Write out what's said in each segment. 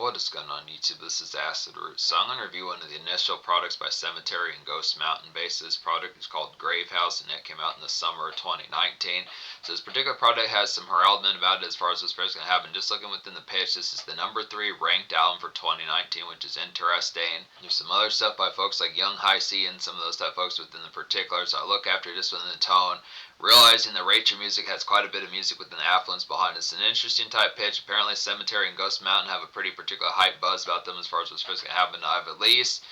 What is going on YouTube? This is Acid Root. So I'm going to review one of the initial products by Sematary and Ghost Mountain based. This product is called Grave House and it came out in the summer of 2019. So this particular product has some heraldment about it as far as what's going to happen. Just looking within the pitch, this is the number 3 ranked album for 2019, which is interesting. There's some other stuff by folks like Young High C and some of those type folks within the particulars. So I look after this within the tone, realizing that Rachel Music has quite a bit of music with an affluence behind it. It's an interesting type pitch. Apparently Sematary and Ghost Mountain have a pretty particular hype buzz about them as far as what's supposed to happen. I've at least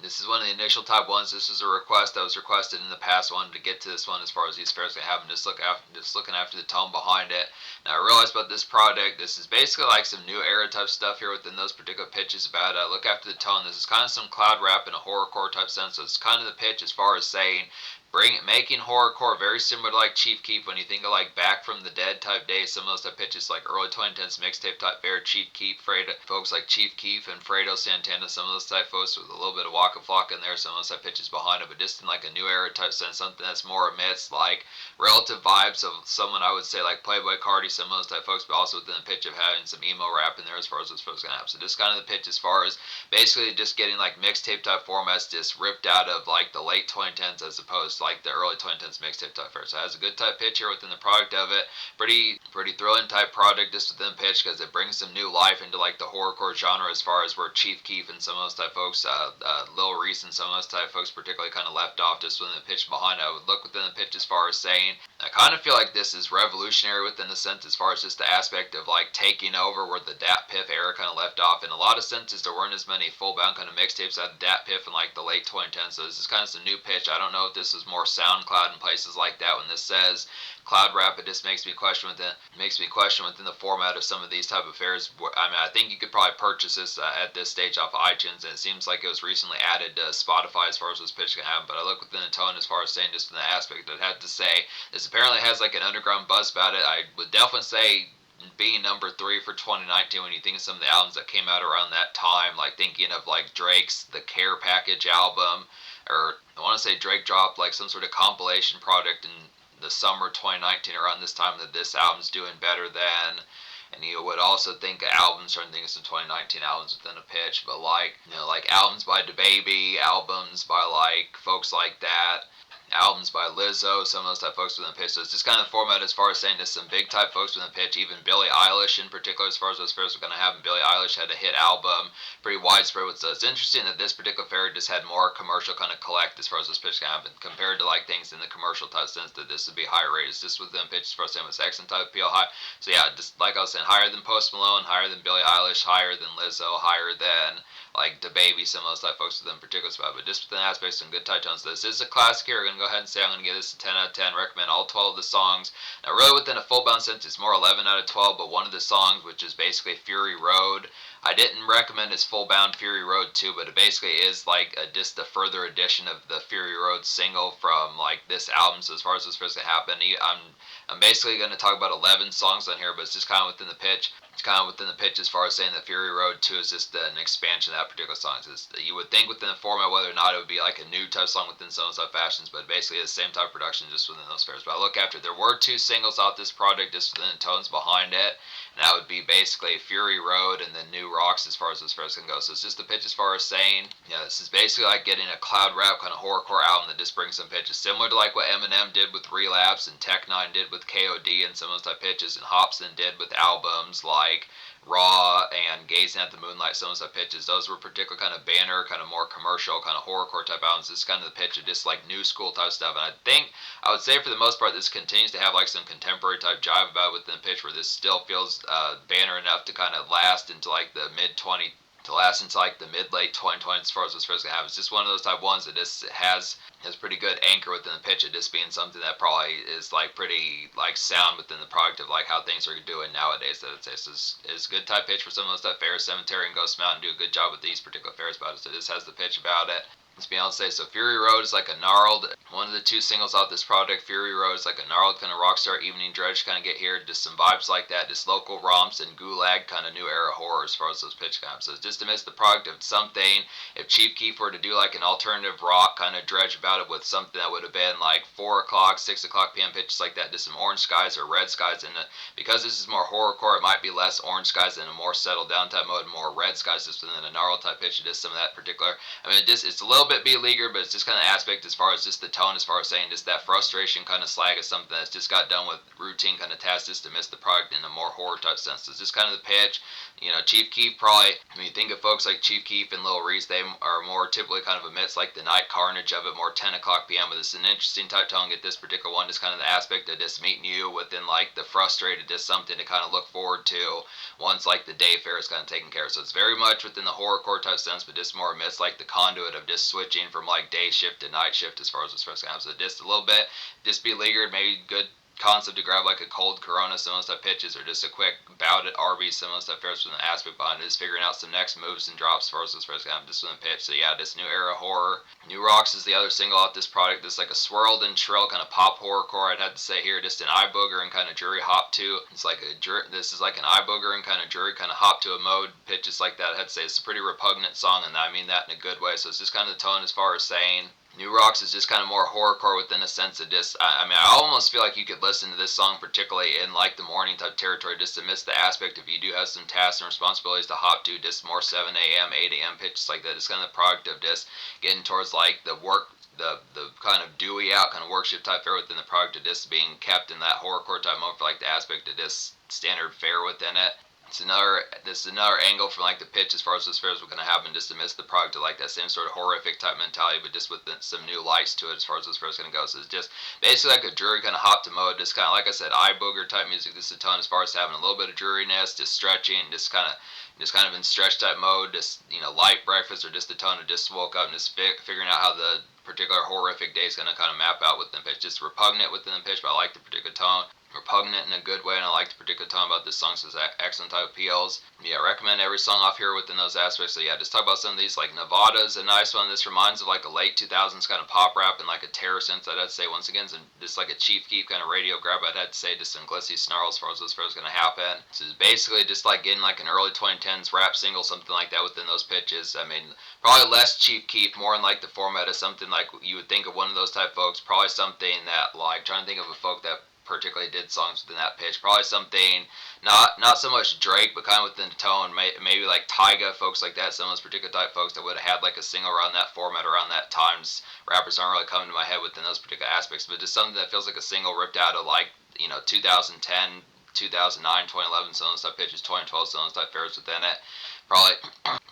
this is one of the initial type ones. This was a request that was requested in the past. I wanted to get to this one as far as these fairs gonna happen. Just looking after the tone behind it. Now I realized about this product, this is basically like some new era type stuff here within those particular pitches about it. Look after the tone. This is kind of some cloud rap in a horrorcore type sense. So it's kind of the pitch as far as saying making horrorcore very similar to like Chief Keef. When you think of like Back from the Dead type days, some of those type pitches like early 2010s mixtape type fair, Chief Keef, folks like Chief Keef and Fredo Santana, some of those type folks with a little bit of Waka Flocka in there, some of those type pitches behind it, but just in like a new era type sense, something that's more amidst like relative vibes of someone I would say like Playboy Cardi, some of those type folks, but also within the pitch of having some emo rap in there as far as those folks gonna have. So just kind of the pitch as far as basically just getting like mixtape type formats just ripped out of like the late 2010s as opposed to like the early 2010s mixtape type fair. So it has a good type pitch here within the product of it. Pretty thrilling type product just within the pitch because it brings some new life into like the horrorcore genre as far as where Chief Keef and some of those type folks, Lil Reese and some of those type folks particularly kind of left off just within the pitch behind it. I would look within the pitch as far as saying, I kind of feel like this is revolutionary within the sense as far as just the aspect of like taking over where the Datpiff era kind of left off. In a lot of senses, there weren't as many full-bound kind of mixtapes out of Datpiff in like the late 2010s. So this is kind of some new pitch. I don't know if this was more SoundCloud and places like that when this says cloud rap. It just makes me question within the format of some of these type of fairs. I mean, I think you could probably purchase this at this stage off of iTunes, and it seems like it was recently added to Spotify as far as this pitch can happen. But I look within the tone as far as saying just in the aspect that I had to say this apparently has like an underground buzz about it. I would definitely say being number 3 for 2019 when you think of some of the albums that came out around that time, like thinking of like Drake's The Care Package album, or I want to say Drake dropped like some sort of compilation product in the summer 2019 around this time that this album's doing better than. And you would also think of albums, trying to think of some 2019 albums within a pitch, but like, you know, like albums by DaBaby, albums by like folks like that, albums by Lizzo, some of those type folks within the pitch. So it's just kind of the format as far as saying there's some big type folks within the pitch, even Billie Eilish in particular as far as those fairs are going to happen. Billie Eilish had a hit album, pretty widespread with. So it's interesting that this particular fair just had more commercial kind of collect as far as this pitch can happen compared to like things in the commercial type sense that this would be higher rated. It's just within pitch as far as saying with excellent type appeal high. So yeah, just like I was saying, higher than Post Malone, higher than Billie Eilish, higher than Lizzo, higher than like DaBaby, some of those type folks within particular spot, but just within aspects, some good tight tones. This is a classic here. We're going to go ahead and say I'm going to give this a 10 out of 10. Recommend all 12 of the songs. Now, really within a full-bound sense, it's more 11 out of 12, but one of the songs, which is basically Fury Road, I didn't recommend his full-bound Fury Road 2, but it basically is like just a further edition of the Fury Road single from like this album. So as far as this first going to happen, I'm basically going to talk about 11 songs on here, but it's just kind of within the pitch. It's kind of within the pitch as far as saying that Fury Road 2 is just an expansion of that particular song. You would think within the format whether or not it would be like a new type song within some of those fashions, but basically it's the same type of production just within those fairs. But I look after, there were 2 singles off this project just within the tones behind it, and that would be basically Fury Road and then New Rocks as far as those fairs can go. So it's just the pitch as far as saying, you know, this is basically like getting a cloud rap kind of horrorcore album that just brings some pitches, similar to like what Eminem did with Relapse and Tech9 did with KOD and some of those type pitches, and Hopsin did with albums like Raw and Gazing at the Moonlight, some of those pitches. Those were particular kind of banner, kind of more commercial, kind of horrorcore type albums. This is kind of the pitch of just like new school type stuff. And I would say for the most part, this continues to have like some contemporary type jive about it within the pitch, where this still feels banner enough to kind of last into like the mid-late 2020s as far as what's first going to happen. It's just one of those type ones that just has pretty good anchor within the pitch of just being something that probably is like pretty like sound within the product of like how things are doing nowadays. That it's good type pitch for some of those type fairs. Sematary and Ghost Mountain do a good job with these particular fairs about it. So this has the pitch about it. let's be honest, say so. Fury Road is like a gnarled, one of the two singles off this project. Fury Road is like a gnarled kind of rockstar evening dredge kind of get here. Just some vibes like that, just local romps and gulag kind of new era horror as far as those pitch comes. So just to miss the product of something, if Chief Keef were to do like an alternative rock kind of dredge about it with something that would have been like 4 o'clock, 6 o'clock p.m. pitches like that, just some orange skies or red skies in it. Because this is more horrorcore, it might be less orange skies and a more settled down type mode, more red skies just within a gnarled type pitch. It is some of that particular. I mean, it's a little bit B-leaguer, but it's just kind of aspect as far as just the tone, as far as saying just that frustration kind of slag is something that's just got done with routine kind of tasks just to miss the product in a more horror type sense. So it's just kind of the pitch. You know, Chief Keef probably, when you think of folks like Chief Keef and Lil Reese, they are more typically kind of amidst like the night carnage of it, more 10 o'clock p.m. But it's an interesting type tone. Get this particular one, just kind of the aspect of just meeting you within like the frustrated, just something to kind of look forward to once like the day fair is kind of taken care of. So it's very much within the horrorcore type sense, but just more amidst like the conduit of just switching from like day shift to night shift as far as this first comes. So just a little bit, just beleaguered, maybe good concept to grab like a cold Corona, some of those type pitches, or just a quick bout at Arby's, some of those type fares from the aspect behind it, is figuring out some next moves and drops for us as first kind of just with the pitch. So yeah, this new era horror. New Rocks is the other single off this product. This like a swirled and shrill kind of pop horrorcore. I'd have to say here, just an eye booger and kind of jury hop to. It's like this is like an eye booger and kind of jury kind of hop to a mode pitches like that. I'd have to say it's a pretty repugnant song, and I mean that in a good way. So it's just kind of the tone as far as saying New Rocks is just kind of more horrorcore within a sense of just, I mean, I almost feel like you could listen to this song particularly in like the morning type territory just to miss the aspect if you do have some tasks and responsibilities to hop to, just more 7 a.m., 8 a.m. pitches like that. It's kind of the product of just getting towards like the work, the kind of dewy out kind of work shift type fare within the product of just being kept in that horrorcore type mode for like the aspect of this standard fare within it. This is another angle from like the pitch as far as those fares were going to happen, just to miss the product of like that same sort of horrific type mentality, but just with some new lights to it as far as those fares going to go. So it's just basically like a jury kind of hop to mode, just kind of like I said, eye booger type music. This is a tone as far as having a little bit of dreariness, just stretching, just kind of in stretch type mode, just light breakfast, or just the tone of just woke up and just figuring out how the particular horrific day is going to kind of map out within the pitch. Just repugnant within the pitch, but I like the particular tone. Repugnant in a good way, and I like the particular tone about this song, so it's excellent type appeals. Yeah, I recommend every song off here within those aspects. So yeah, just talk about some of these, like Nevada's a nice one. This reminds of like a late 2000s kind of pop rap and like a terror sense, I'd say. Once again, just like a Chief Keef kind of radio grab, I'd have to say, just some glissy snarls as far as those first going to happen. So it's basically just like getting like an early 2010s rap single, something like that within those pitches. I mean, probably less Chief Keef, more in like the format of something like you would think of one of those type folks. Probably something that, like, trying to think of a folk that particularly did songs within that pitch. Probably something not so much Drake, but kind of within the tone, maybe like Tyga, folks like that. Some of those particular type folks that would have had like a single around that format around that times. Rappers aren't really coming to my head within those particular aspects, but just something that feels like a single ripped out of like 2010, 2009, 2011, some of those type pitches, 2012, some of those type fares within it. Probably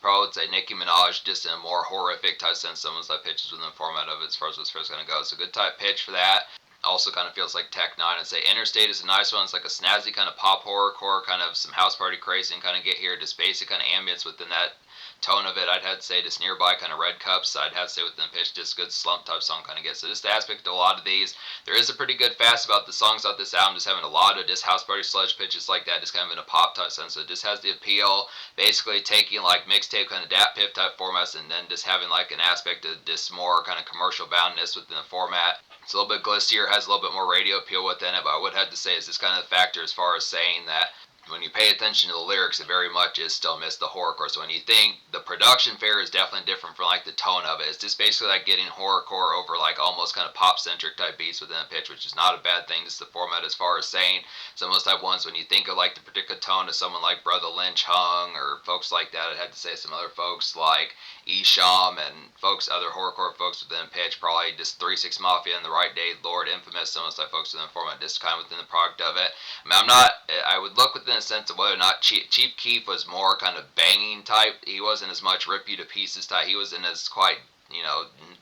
would say Nicki Minaj, just in a more horrific type sense, some of those type pitches within the format of it as far as this first going to go. So good type pitch for that. Also kind of feels like Tech 9. I'd say Interstate is a nice one. It's like a snazzy kind of pop horrorcore, kind of some house party crazy, and kind of get here, just basic kind of ambience within that tone of it. I'd have to say just nearby kind of Red Cups. I'd have to say within the pitch, just good slump type song kind of gets. So just the aspect of a lot of these. There is a pretty good fast about the songs off this album, just having a lot of just house party sludge pitches like that, just kind of in a pop type sense. So it just has the appeal, basically taking like mixtape kind of Datpiff type formats, and then just having like an aspect of just more kind of commercial boundness within the format. It's a little bit glissier, has a little bit more radio appeal within it, but I would have to say is this kind of the factor as far as saying that when you pay attention to the lyrics, it very much is still miss the horrorcore. So when you think the production fare is definitely different from like the tone of it, it's just basically like getting horrorcore over like almost kind of pop centric type beats within a pitch, which is not a bad thing. Just the format as far as saying some of those type ones. When you think of like the particular tone of someone like Brother Lynch Hung or folks like that, I'd have to say some other folks like Esham and other horrorcore folks within pitch, probably just 3-6 Mafia and The Right Day, Lord, Infamous, some of those type folks within the format, just kind of within the product of it. I mean, I would look within a sense of whether or not Chief Keef was more kind of banging type. He wasn't as much rip you to pieces type. He wasn't as quite,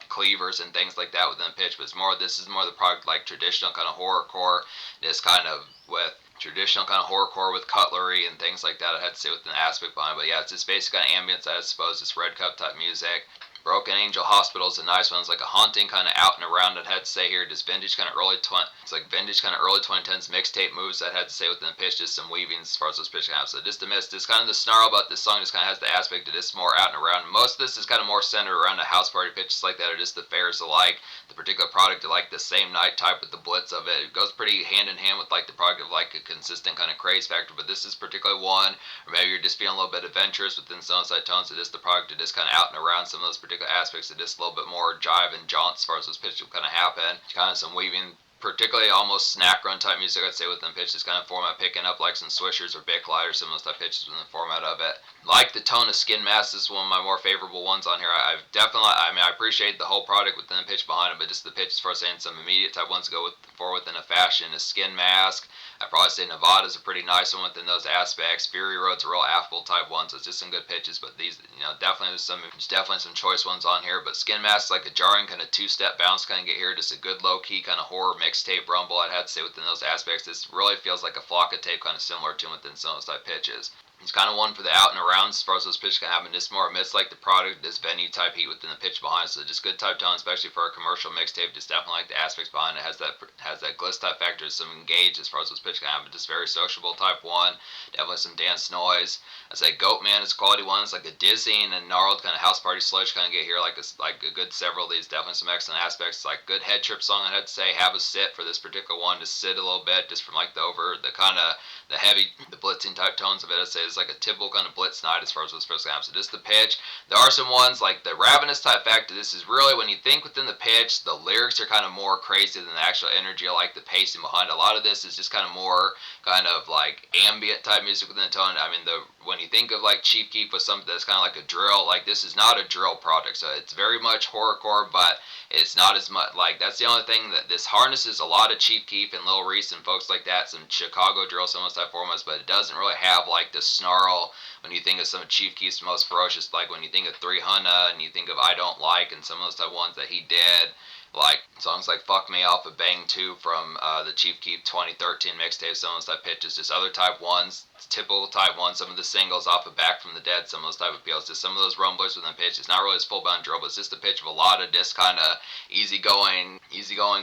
cleavers and things like that within pitch, but this is more the product like traditional kind of horrorcore, just kind of with traditional kind of horrorcore with cutlery and things like that. I had to say within the aspect behind, but yeah, it's just basic kind of ambience, I suppose. It's Red Cup type music. Broken Angel Hospital is a nice one. It's like a haunting kind of out and around. I'd have to say here, just vintage kind of it's like vintage kind of early 2010s mixtape moves. I'd have to say within the pitch, just some weavings as far as those pitch have. So just to miss, this kind of the snarl about this song just kind of has the aspect of this more out and around. Most of this is kind of more centered around the house party pitches like that, or just the fairs alike. The particular product of like the same night type with the blitz of it. It goes pretty hand in hand with like the product of like a consistent kind of craze factor. But this is particularly one, or maybe you're just feeling a little bit adventurous within some side tones. So just the product of just kind of out and around some of those particular aspects of just a little bit more jive and jaunt as far as those pitches kind of happen. Kind of some weaving, particularly almost snack run type music, I'd say, within pitches kind of format, picking up like some swishers or Bic Light or some of those type pitches within the format of it. Like the tone of Skin Mask is one of my more favorable ones on here. I've definitely, I appreciate the whole product within the pitch behind it, but just the pitch as far as saying some immediate type ones to go for within a fashion is Skin Mask. I'd probably say Nevada's a pretty nice one within those aspects. Fury Road's a real affable type one, so it's just some good pitches. But these, definitely there's definitely some choice ones on here. But Skin Mask's like a jarring kind of two-step bounce kind of get here, just a good low-key kind of horror mixtape rumble. I'd have to say within those aspects, this really feels like a flock of tape kind of similar to within some of those type pitches. He's kind of one for the out and around as far as those pitches can happen. Just more amidst like the product, this venue type heat within the pitch behind. So just good type tone, especially for a commercial mixtape. Just definitely like the aspects behind it. Has that gliss type factor, some engage as far as those pitches can happen. Just very sociable type one. Definitely some dance noise. I say Goat Man is quality one. It's like a dizzying and gnarled kind of house party sludge kind of get here. Like a good several of these. Definitely some excellent aspects. Like good head trip song. I'd have to say have a sit for this particular one. Just sit a little bit, just from like the kind of the heavy, the blitzing type tones of it. I'd say it's like a typical kind of blitz night as far as what's supposed to happen. So just the pitch. There are some ones like the Ravenous type factor. This is really, when you think within the pitch, the lyrics are kind of more crazy than the actual energy. I like the pacing behind a lot of this is just kind of more kind of like ambient type music within the tone. I mean, when you think of like Chief Keef with something that's kind of like a drill, like this is not a drill project. So it's very much horrorcore, but it's not as much like, that's the only thing that this harnesses a lot of Chief Keef and Lil Reese and folks like that, some Chicago drill, some of those type formats, but it doesn't really have like the snarl when you think of some of Chief Keef's most ferocious, like when you think of 300 and you think of I Don't Like and some of those type ones that he did, like songs like Fuck Me Off of Bang 2 from the Chief Keef 2013 mixtape, some of those type pitches, just other type ones, typical type ones, some of the singles off of Back from the Dead, some of those type of appeals, just some of those rumblers within the pitch. It's not really this full-bound drill, but it's just the pitch of a lot of this kind of easygoing,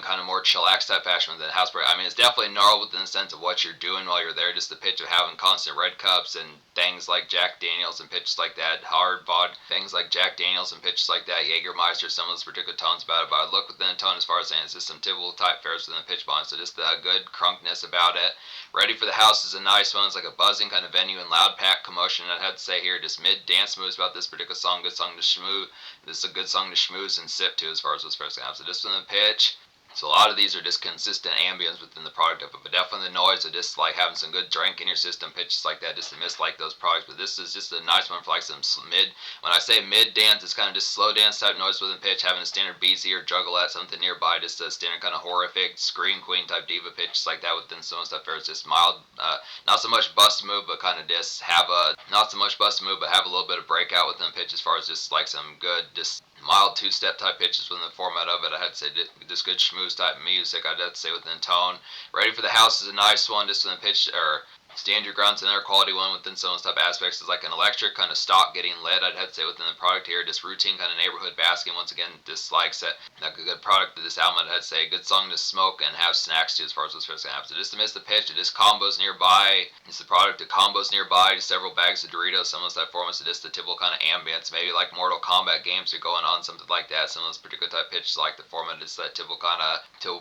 kind of more chillax type fashion within the house party. I mean, it's definitely gnarled within the sense of what you're doing while you're there, just the pitch of having constant red cups and things like Jack Daniels and pitches like that, hard vodka, things like Jack Daniels and pitches like that, Jägermeister, some of those particular tones about it, but I look within the tone as far as saying it's just some typical type fares within the pitch bond, so just the good crunkness about it. Ready for the House is a nice one. It's like a buzzing kind of venue and loud pack commotion. I'd have to say here, just mid dance moves about this particular song. Good song to schmooze. This is a good song to schmooze and sip to as far as those first happen. So just in the pitch. So a lot of these are just consistent ambience within the product of it, but definitely the noise of just like having some good drink in your system, pitches like that, just to miss like those products. But this is just a nice one for like some mid, when I say mid dance, it's kind of just slow dance type noise within pitch, having a standard BZ or juggalette, something nearby, just a standard kind of horrific scream queen type diva pitch like that within some stuff there. It's just mild, not so much bust move, but kind of just have not so much bust move, but have a little bit of breakout within pitch as far as just like some good, just mild two-step type pitches within the format of it. I had to say just good schmooze type music. I'd have to say within tone. Ready for the House is a nice one, just within pitch, or Stand Your Ground's another quality one within some of those type aspects. Is like an electric kind of stock getting lit. I'd have to say within the product here, just routine kind of neighborhood basking. Once again, just like a good product of this album. I'd have to say a good song to smoke and have snacks to as far as what's first going to happen. So just to miss the pitch, it is combos nearby. It's the product of combos nearby. Just several bags of Doritos. Some of those type formats. So just the typical kind of ambience. Maybe like Mortal Kombat games are going on, something like that. Some of those particular type pitches, like the format is that typical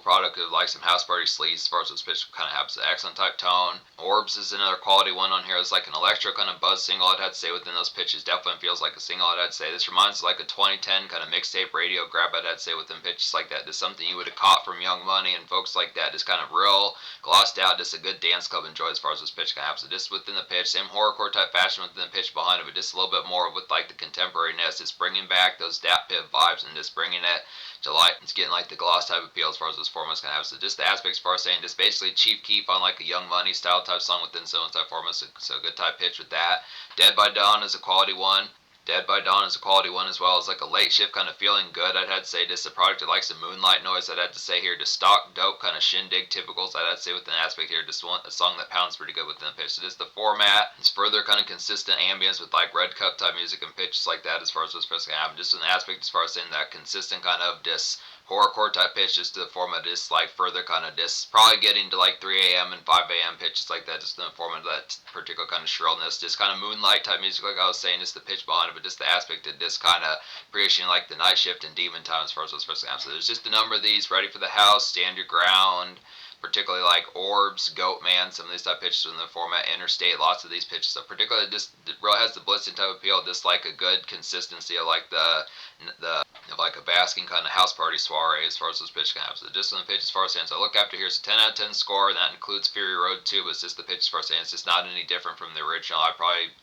product of like some house party sleaze as far as those pitches kind of happens. Excellent type tone. Orbs is another quality one on here. It's like an electro kind of buzz single. I'd have to say within those pitches, definitely feels like a single. I'd have to say this reminds me like a 2010 kind of mixtape radio grab. I'd have to say within pitches like that, just something you would have caught from Young Money and folks like that. Just kind of real glossed out, just a good dance club enjoy as far as this pitch can happen. So just within the pitch, same horrorcore type fashion within the pitch behind it, but just a little bit more with like the contemporariness. Just bringing back those Datpiff vibes and just bringing it to like, it's getting like the gloss type appeal as far as those formats can have. So just the aspects as far as saying just basically Chief Keef on like a Young Money style type song within some type formats. So good type pitch with that. Dead by Dawn is a quality one. Dead by Dawn is a quality one as well. It's like a late shift kind of feeling good. I'd have to say just a product that likes the moonlight noise. I'd have to say here just stock dope kind of shindig typicals. I'd have to say with an aspect here just a song that pounds pretty good within the pitch. So just the format. It's further kind of consistent ambience with like red cup type music and pitches like that as far as what's supposed to happen. Just an aspect as far as saying that consistent kind of just horrorcore type pitch, just to the format just like further kind of just probably getting to like 3 a.m. and 5 a.m. pitches like that, just in the format of that particular kind of shrillness, just kind of moonlight type music like I was saying, just the pitch behind it, but just the aspect of just kind of appreciating like the night shift and demon time as far as what's supposed to happen. So there's just a number of these: Ready for the House, Stand Your Ground, particularly like Orbs, Goat Man, some of these type pitches in the format, Interstate, lots of these pitches. So particularly just it really has the blitzing type appeal, just like a good consistency of like the of like a basking kind of house party soiree as far as those pitch can happen. So just on the pitch as far as saying, so I look after here, it's a 10 out of 10 score, and that includes Fury Road 2, but it's just the pitch as far as saying it's just not any different from the original. I'd probably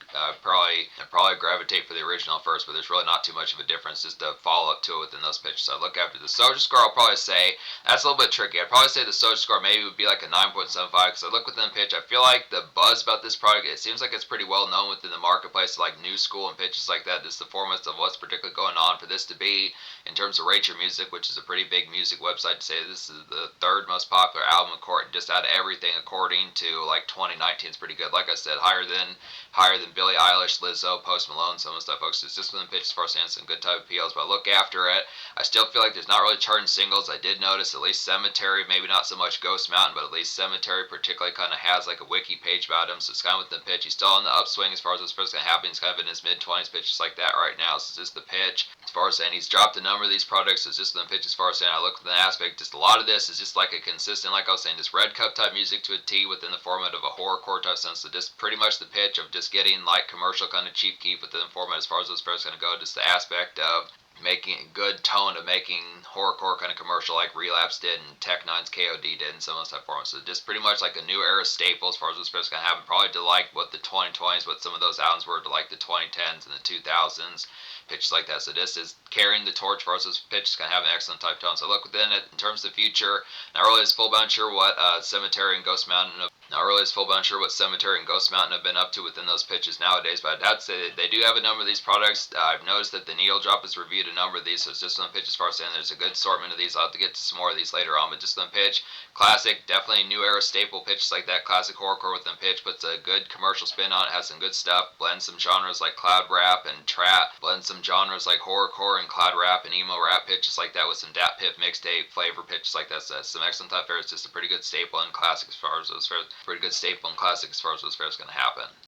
gravitate for the original first, but there's really not too much of a difference, just a follow up to it within those pitches. So I look after the Soldier score, I'll probably say that's a little bit tricky. I'd probably say the Soldier score maybe would be like a 9.75, because I look within the pitch, I feel like the buzz about this product, it seems like it's pretty well known within the marketplace, like new school and pitches like that, just the formats of what's particularly going on. For this to be, in terms of Rate Your Music, which is a pretty big music website, to say this is the third most popular album just out of everything according to like 2019, is pretty good. Like I said, higher than Billie Eilish, Lizzo, Post Malone, some of the stuff, folks. It's just within pitch as far as saying some good type of appeals, but I look after it, I still feel like there's not really charting singles. I did notice at least Sematary, maybe not so much Ghost Mountain, but at least Sematary particularly kind of has like a wiki page about him, so it's kind of within the pitch. He's still on the upswing as far as what's supposed to happen. He's kind of in his mid-20s pitches like that right now, so it's just the pitch. As far as saying he's dropped a number of these products, it's just the pitch as far as saying I look at the aspect, just a lot of this is just like a consistent, like I was saying, just red cup type music to a T within the format of a horrorcore type sense. So just pretty much the pitch of just getting like commercial kind of cheap keep within the format as far as those products going to go. Just the aspect of making a good tone of making horrorcore kind of commercial like Relapse did and Tech Nine's KOD did and some of those type formats. So just pretty much like a new era staple as far as what's supposed to happen, probably to like what the 2020s, what some of those albums were to like the 2010s and the 2000s. Pitches like that. So this is carrying the torch for us. This pitch is going to have an excellent type tone. So look within it in terms of the future. Not really is full bound sure what Sematary and Ghost Mountain have been up to within those pitches nowadays, but I'd have to say that they do have a number of these products. I've noticed that the Needle Drop has reviewed a number of these, so it's just on the pitch as far as saying there's a good assortment of these. I'll have to get to some more of these later on, but just on the pitch, classic, definitely new era staple pitches like that, classic horrorcore within pitch, puts a good commercial spin on it, has some good stuff, blends some genres like cloud rap and trap, blends some genres like horrorcore and cloud rap and emo rap pitches like that with some Datpiff mixtape flavor pitches like that. So some excellent type fare. It's just a pretty good staple and classic as far as those fairs. Pretty good staple and classic as far as those fairs going to happen.